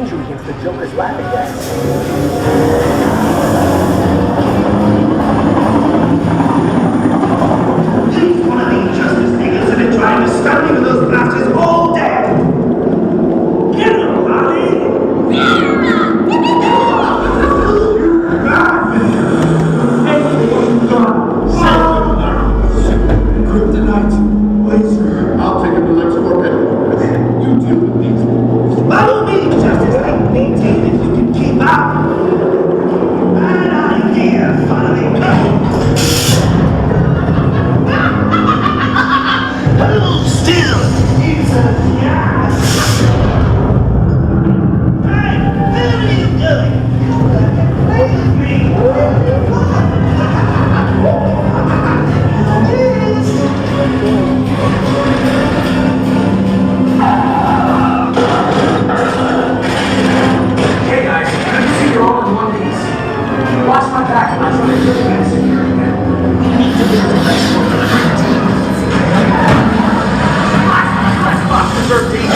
injury against the Joker's laughing gas. Please, one of these Justice Leaguers have been trying to stop me with those blasters all day! Get him, Lolly! Kryptonite, laser. I'll take him to Lex Corpet. You deal with these. Follow me, Justice League. Maintain if you can keep up. Bad idea, following me. Hold still. It's a gas. Hey, where are you going? Play with me. Hey guys, good to see you all in one piece. Watch my back and I'll try to get you guys in here again. We need to build a place for the team. Let's box the 13.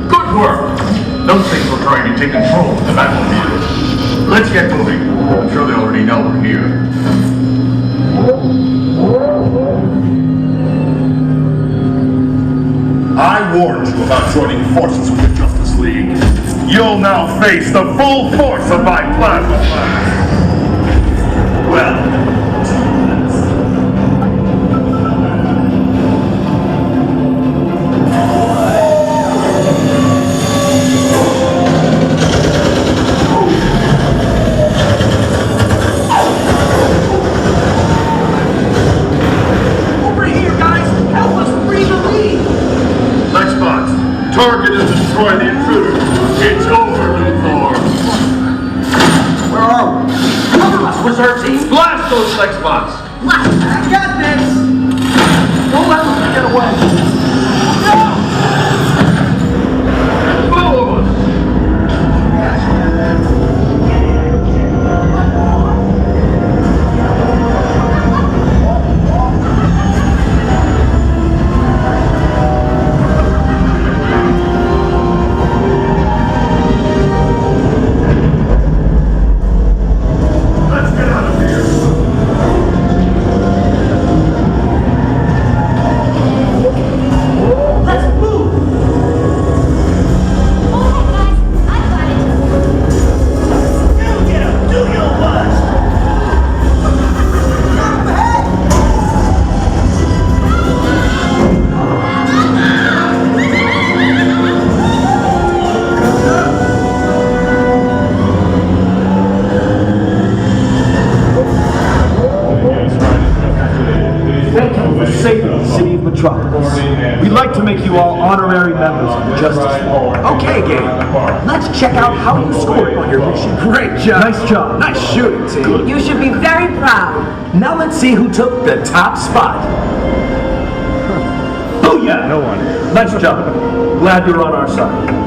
Good work! Those things were trying to take control of the battlefield. Let's get moving. I'm sure they already know we're here. I warned you about joining forces with the Justice League. You'll now face the full force of my plasma blast. Well, target is destroy the intruder. It's over, Luthor. Where are we? Cover us, reserve team. Blast those flex bots. I got this. Don't let them get away. No! Follow us. Metropolis. We'd like to make you all honorary members of the Justice League. Okay, game. Let's check out how you scored on your mission. Great job. Nice job. Nice shooting, team. You should be very proud. Now let's see who took the top spot. Booyah! No one. Nice job. Glad you're on our side.